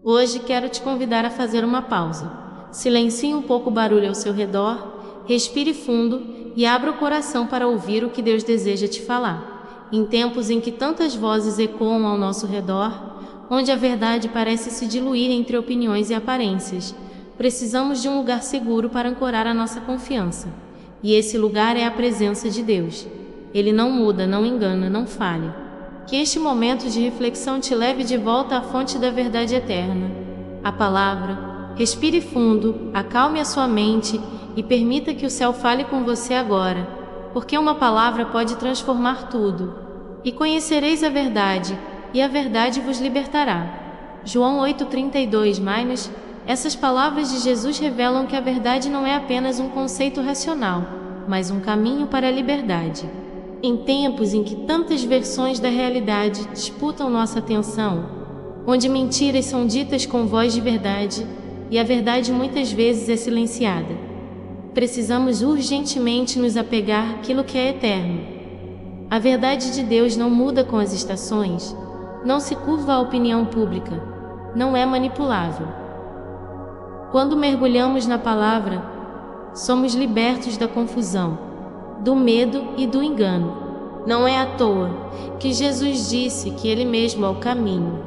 Hoje quero te convidar a fazer uma pausa. Silencie um pouco o barulho ao seu redor, respire fundo e abra o coração para ouvir o que Deus deseja te falar. Em tempos em que tantas vozes ecoam ao nosso redor, onde a verdade parece se diluir entre opiniões e aparências, precisamos de um lugar seguro para ancorar a nossa confiança. E esse lugar é a presença de Deus. Ele não muda, não engana, não falha. Que este momento de reflexão te leve de volta à fonte da verdade eterna, a palavra. Respire fundo, acalme a sua mente e permita que o céu fale com você agora, porque uma palavra pode transformar tudo. E conhecereis a verdade, e a verdade vos libertará. João 8:32. Essas palavras de Jesus revelam que a verdade não é apenas um conceito racional, mas um caminho para a liberdade. Em tempos em que tantas versões da realidade disputam nossa atenção, onde mentiras são ditas com voz de verdade e a verdade muitas vezes é silenciada, precisamos urgentemente nos apegar àquilo que é eterno. A verdade de Deus não muda com as estações, não se curva à opinião pública, não é manipulável. Quando mergulhamos na palavra, somos libertos da confusão, do medo e do engano. Não é à toa que Jesus disse que Ele mesmo é o caminho,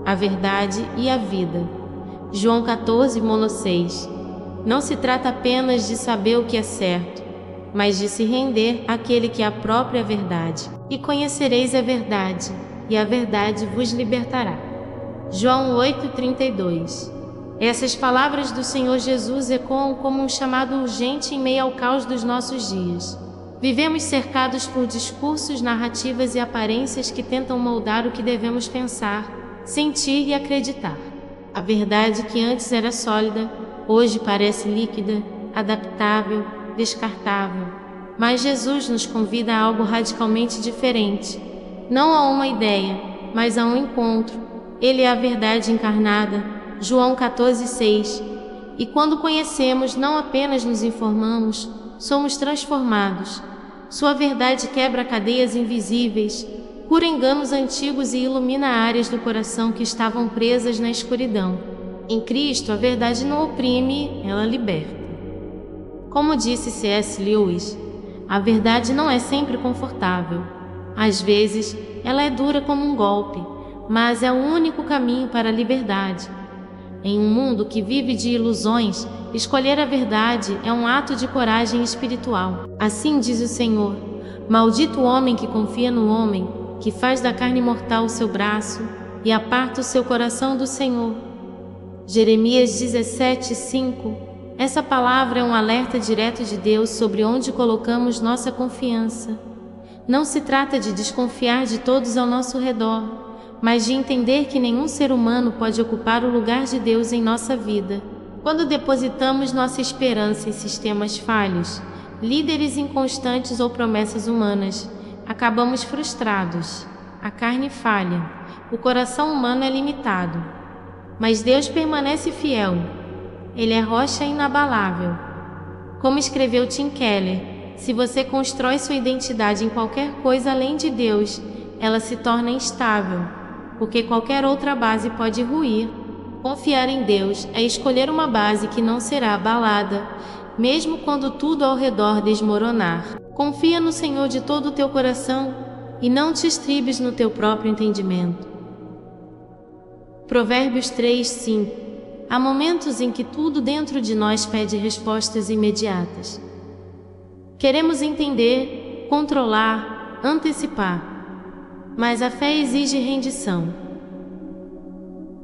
a verdade e a vida. João 14:6. Não se trata apenas de saber o que é certo, mas de se render àquele que é a própria verdade. E conhecereis a verdade, e a verdade vos libertará. João 8:32. Essas palavras do Senhor Jesus ecoam como um chamado urgente em meio ao caos dos nossos dias. Vivemos cercados por discursos, narrativas e aparências que tentam moldar o que devemos pensar, sentir e acreditar. A verdade que antes era sólida, hoje parece líquida, adaptável, descartável. Mas Jesus nos convida a algo radicalmente diferente. Não a uma ideia, mas a um encontro. Ele é a verdade encarnada. João 14:6. E quando conhecemos, não apenas nos informamos, somos transformados. Sua verdade quebra cadeias invisíveis, cura enganos antigos e ilumina áreas do coração que estavam presas na escuridão. Em Cristo, a verdade não oprime, ela liberta. Como disse C.S. Lewis, a verdade não é sempre confortável. Às vezes, ela é dura como um golpe, mas é o único caminho para a liberdade. Em um mundo que vive de ilusões, escolher a verdade é um ato de coragem espiritual. Assim diz o Senhor: maldito o homem que confia no homem, que faz da carne mortal o seu braço e aparta o seu coração do Senhor. Jeremias 17:5. Essa palavra é um alerta direto de Deus sobre onde colocamos nossa confiança. Não se trata de desconfiar de todos ao nosso redor, mas de entender que nenhum ser humano pode ocupar o lugar de Deus em nossa vida. Quando depositamos nossa esperança em sistemas falhos, líderes inconstantes ou promessas humanas, acabamos frustrados. A carne falha, o coração humano é limitado. Mas Deus permanece fiel. Ele é rocha inabalável. Como escreveu Tim Keller, se você constrói sua identidade em qualquer coisa além de Deus, ela se torna instável, porque qualquer outra base pode ruir. Confiar em Deus é escolher uma base que não será abalada, mesmo quando tudo ao redor desmoronar. Confia no Senhor de todo o teu coração e não te estribes no teu próprio entendimento. Provérbios 3:5. Há momentos em que tudo dentro de nós pede respostas imediatas. Queremos entender, controlar, antecipar. Mas a fé exige rendição.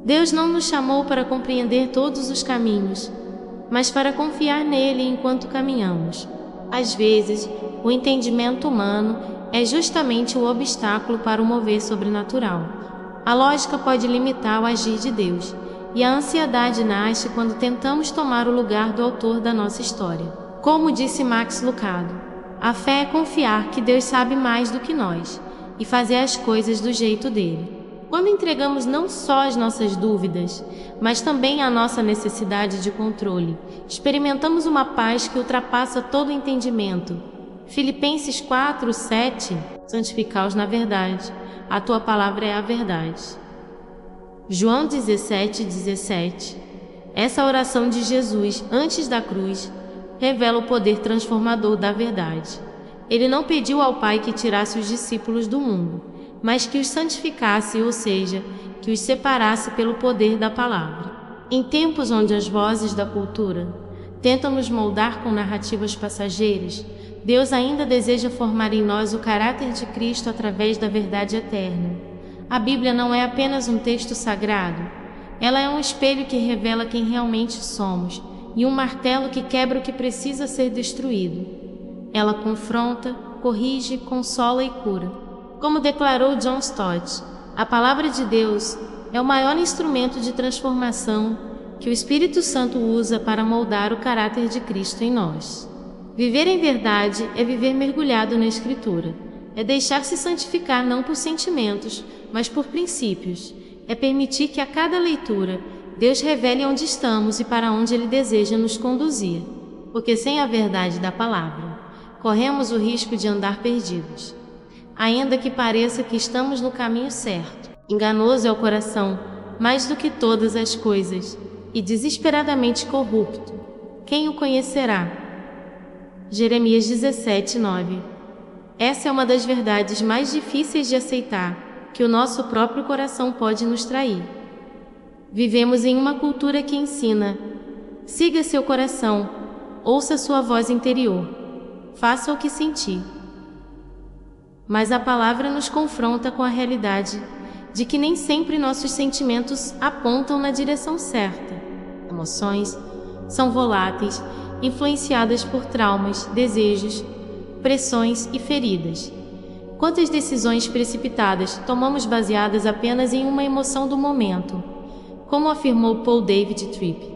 Deus não nos chamou para compreender todos os caminhos, mas para confiar nele enquanto caminhamos. Às vezes, o entendimento humano é justamente o obstáculo para o mover sobrenatural. A lógica pode limitar o agir de Deus, e a ansiedade nasce quando tentamos tomar o lugar do autor da nossa história. Como disse Max Lucado, a fé é confiar que Deus sabe mais do que nós e fazer as coisas do jeito dele. Quando entregamos não só as nossas dúvidas, mas também a nossa necessidade de controle, experimentamos uma paz que ultrapassa todo entendimento. Filipenses 4:7. Santificaos na verdade. A tua palavra é a verdade. João 17:17. Essa oração de Jesus antes da cruz revela o poder transformador da verdade. Ele não pediu ao Pai que tirasse os discípulos do mundo, mas que os santificasse, ou seja, que os separasse pelo poder da palavra. Em tempos onde as vozes da cultura tentam nos moldar com narrativas passageiras, Deus ainda deseja formar em nós o caráter de Cristo através da verdade eterna. A Bíblia não é apenas um texto sagrado, ela é um espelho que revela quem realmente somos e um martelo que quebra o que precisa ser destruído. Ela confronta, corrige, consola e cura. Como declarou John Stott, a palavra de Deus é o maior instrumento de transformação que o Espírito Santo usa para moldar o caráter de Cristo em nós. Viver em verdade é viver mergulhado na Escritura. É deixar-se santificar não por sentimentos, mas por princípios. É permitir que a cada leitura Deus revele onde estamos e para onde Ele deseja nos conduzir. Porque sem a verdade da palavra, corremos o risco de andar perdidos. Ainda que pareça que estamos no caminho certo, enganoso é o coração, mais do que todas as coisas, e desesperadamente corrupto. Quem o conhecerá? Jeremias 17:9. Essa é uma das verdades mais difíceis de aceitar, que o nosso próprio coração pode nos trair. Vivemos em uma cultura que ensina: siga seu coração, ouça sua voz interior, faça o que sentir. Mas a palavra nos confronta com a realidade de que nem sempre nossos sentimentos apontam na direção certa. Emoções são voláteis, influenciadas por traumas, desejos, pressões e feridas. Quantas decisões precipitadas tomamos baseadas apenas em uma emoção do momento? Como afirmou Paul David Tripp,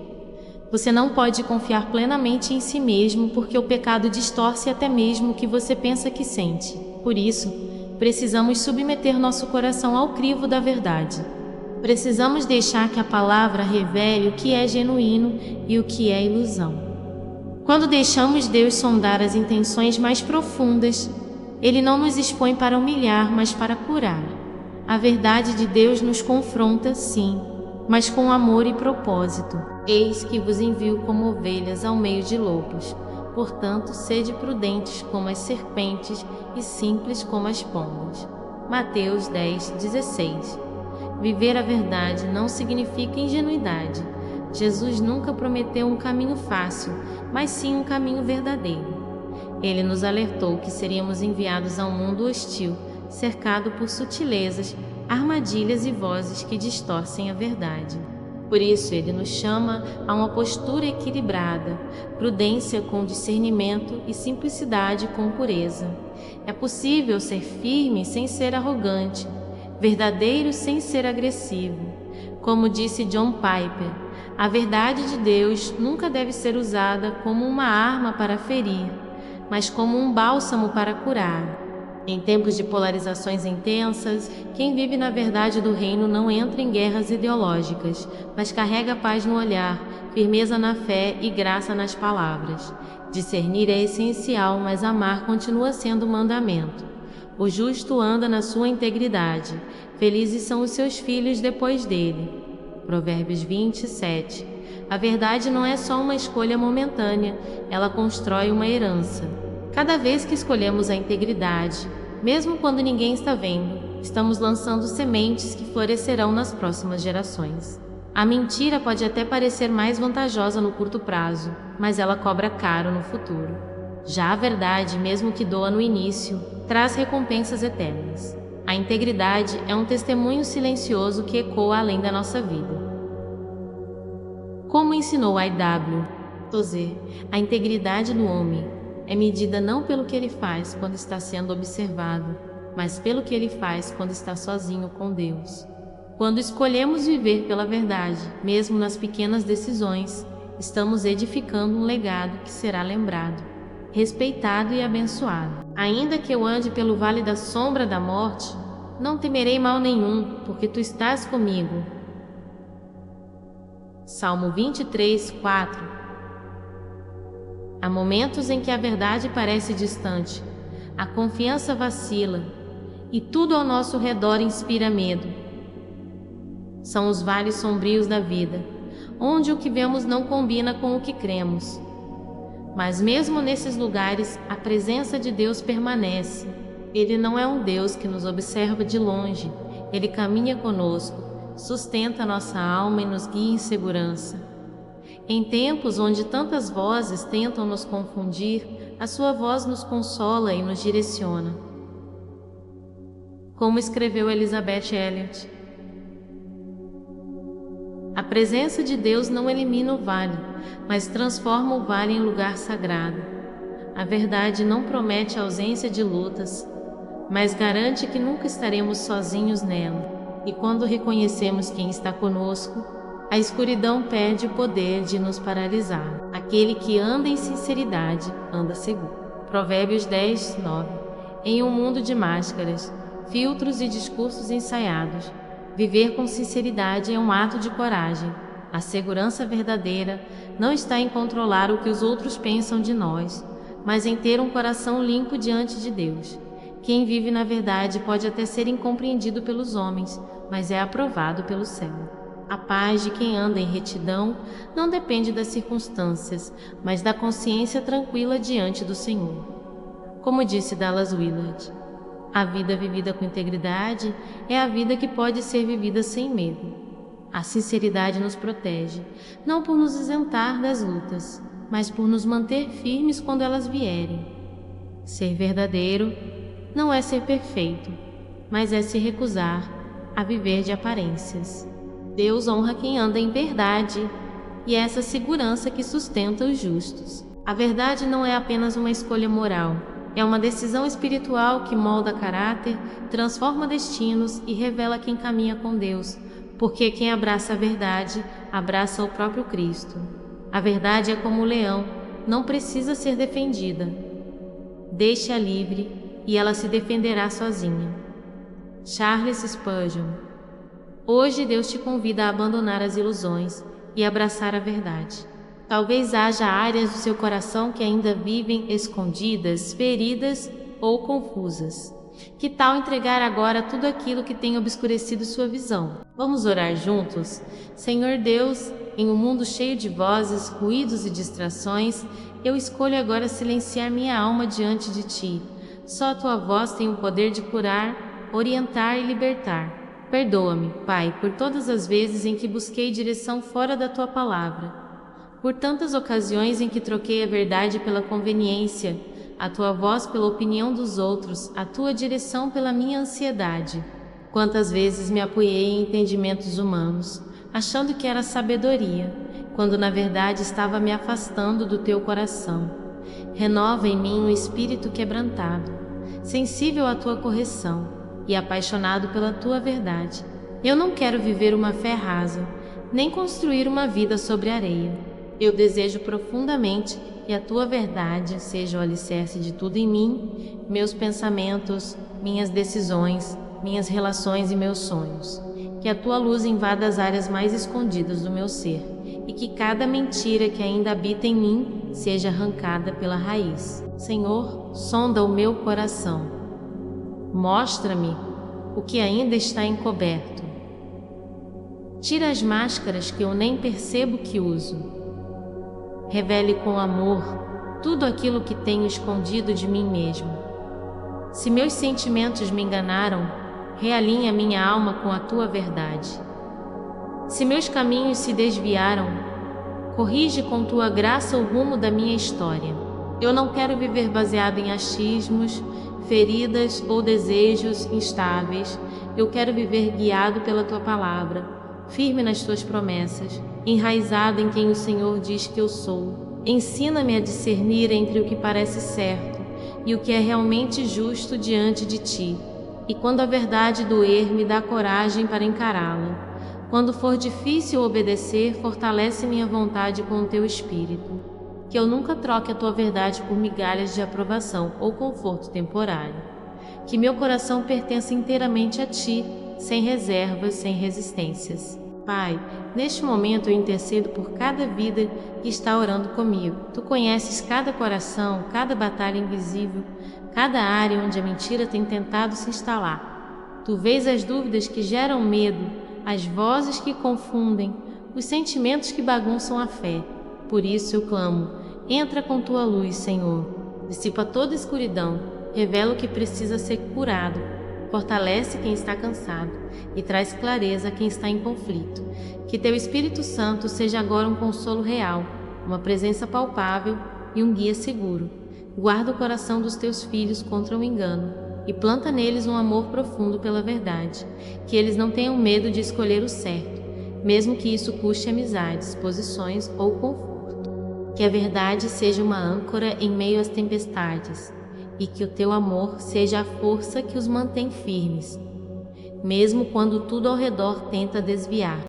você não pode confiar plenamente em si mesmo porque o pecado distorce até mesmo o que você pensa que sente. Por isso, precisamos submeter nosso coração ao crivo da verdade. Precisamos deixar que a palavra revele o que é genuíno e o que é ilusão. Quando deixamos Deus sondar as intenções mais profundas, Ele não nos expõe para humilhar, mas para curar. A verdade de Deus nos confronta, sim, mas com amor e propósito. Eis que vos envio como ovelhas ao meio de lobos. Portanto, sede prudentes como as serpentes e simples como as pombas. Mateus 10:16. Viver a verdade não significa ingenuidade. Jesus nunca prometeu um caminho fácil, mas sim um caminho verdadeiro. Ele nos alertou que seríamos enviados a um mundo hostil, cercado por sutilezas, armadilhas e vozes que distorcem a verdade. Por isso, Ele nos chama a uma postura equilibrada, prudência com discernimento e simplicidade com pureza. É possível ser firme sem ser arrogante, verdadeiro sem ser agressivo. Como disse John Piper, a verdade de Deus nunca deve ser usada como uma arma para ferir, mas como um bálsamo para curar. Em tempos de polarizações intensas, quem vive na verdade do reino não entra em guerras ideológicas, mas carrega paz no olhar, firmeza na fé e graça nas palavras. Discernir é essencial, mas amar continua sendo mandamento. O justo anda na sua integridade, felizes são os seus filhos depois dele. Provérbios 27. A verdade não é só uma escolha momentânea, ela constrói uma herança. Cada vez que escolhemos a integridade, mesmo quando ninguém está vendo, estamos lançando sementes que florescerão nas próximas gerações. A mentira pode até parecer mais vantajosa no curto prazo, mas ela cobra caro no futuro. Já a verdade, mesmo que doa no início, traz recompensas eternas. A integridade é um testemunho silencioso que ecoa além da nossa vida. Como ensinou I.W. Tozer, a integridade do homem é medida não pelo que ele faz quando está sendo observado, mas pelo que ele faz quando está sozinho com Deus. Quando escolhemos viver pela verdade, mesmo nas pequenas decisões, estamos edificando um legado que será lembrado, respeitado e abençoado. Ainda que eu ande pelo vale da sombra da morte, não temerei mal nenhum, porque tu estás comigo. Salmo 23:4. Há momentos em que a verdade parece distante, a confiança vacila e tudo ao nosso redor inspira medo. São os vales sombrios da vida, onde o que vemos não combina com o que cremos. Mas mesmo nesses lugares, a presença de Deus permanece. Ele não é um Deus que nos observa de longe. Ele caminha conosco, sustenta nossa alma e nos guia em segurança. Em tempos onde tantas vozes tentam nos confundir, a sua voz nos consola e nos direciona. Como escreveu Elizabeth Elliot: a presença de Deus não elimina o vale, mas transforma o vale em lugar sagrado. A verdade não promete a ausência de lutas, mas garante que nunca estaremos sozinhos nela. E quando reconhecemos quem está conosco, a escuridão perde o poder de nos paralisar. Aquele que anda em sinceridade anda seguro. Provérbios 10, 9. Em um mundo de máscaras, filtros e discursos ensaiados, viver com sinceridade é um ato de coragem. A segurança verdadeira não está em controlar o que os outros pensam de nós, mas em ter um coração limpo diante de Deus. Quem vive na verdade pode até ser incompreendido pelos homens, mas é aprovado pelo céu. A paz de quem anda em retidão não depende das circunstâncias, mas da consciência tranquila diante do Senhor. Como disse Dallas Willard, a vida vivida com integridade é a vida que pode ser vivida sem medo. A sinceridade nos protege, não por nos isentar das lutas, mas por nos manter firmes quando elas vierem. Ser verdadeiro não é ser perfeito, mas é se recusar a viver de aparências. Deus honra quem anda em verdade, e é essa segurança que sustenta os justos. A verdade não é apenas uma escolha moral, é uma decisão espiritual que molda caráter, transforma destinos e revela quem caminha com Deus, porque quem abraça a verdade, abraça o próprio Cristo. A verdade é como o leão, não precisa ser defendida. Deixe-a livre e ela se defenderá sozinha. Charles Spurgeon. Hoje Deus te convida a abandonar as ilusões e abraçar a verdade. Talvez haja áreas do seu coração que ainda vivem escondidas, feridas ou confusas. Que tal entregar agora tudo aquilo que tem obscurecido sua visão? Vamos orar juntos? Senhor Deus, em um mundo cheio de vozes, ruídos e distrações, eu escolho agora silenciar minha alma diante de Ti. Só a Tua voz tem o poder de curar, orientar e libertar. Perdoa-me, Pai, por todas as vezes em que busquei direção fora da Tua palavra. Por tantas ocasiões em que troquei a verdade pela conveniência, a Tua voz pela opinião dos outros, a Tua direção pela minha ansiedade. Quantas vezes me apoiei em entendimentos humanos, achando que era sabedoria, quando na verdade estava me afastando do Teu coração. Renova em mim um espírito quebrantado, sensível à Tua correção e apaixonado pela Tua verdade. Eu não quero viver uma fé rasa, nem construir uma vida sobre areia. Eu desejo profundamente que a Tua verdade seja o alicerce de tudo em mim, meus pensamentos, minhas decisões, minhas relações e meus sonhos. Que a Tua luz invada as áreas mais escondidas do meu ser e que cada mentira que ainda habita em mim seja arrancada pela raiz. Senhor, sonda o meu coração. Mostra-me o que ainda está encoberto. Tira as máscaras que eu nem percebo que uso. Revele com amor tudo aquilo que tenho escondido de mim mesmo. Se meus sentimentos me enganaram, realinha minha alma com a Tua verdade. Se meus caminhos se desviaram, corrige com Tua graça o rumo da minha história. Eu não quero viver baseado em achismos, feridas ou desejos instáveis. Eu quero viver guiado pela Tua palavra, firme nas Tuas promessas, enraizado em quem o Senhor diz que eu sou. Ensina-me a discernir entre o que parece certo e o que é realmente justo diante de Ti. E quando a verdade doer, me dá coragem para encará-la. Quando for difícil obedecer, fortalece minha vontade com o Teu Espírito. Que eu nunca troque a Tua verdade por migalhas de aprovação ou conforto temporário. Que meu coração pertença inteiramente a Ti, sem reservas, sem resistências. Pai, neste momento eu intercedo por cada vida que está orando comigo. Tu conheces cada coração, cada batalha invisível, cada área onde a mentira tem tentado se instalar. Tu vês as dúvidas que geram medo, as vozes que confundem, os sentimentos que bagunçam a fé. Por isso eu clamo: entra com tua luz, Senhor. Dissipa toda escuridão, revela o que precisa ser curado, fortalece quem está cansado e traz clareza a quem está em conflito. Que teu Espírito Santo seja agora um consolo real, uma presença palpável e um guia seguro. Guarda o coração dos teus filhos contra o engano e planta neles um amor profundo pela verdade. Que eles não tenham medo de escolher o certo, mesmo que isso custe amizades, posições ou conforto. Que a verdade seja uma âncora em meio às tempestades e que o teu amor seja a força que os mantém firmes, mesmo quando tudo ao redor tenta desviar.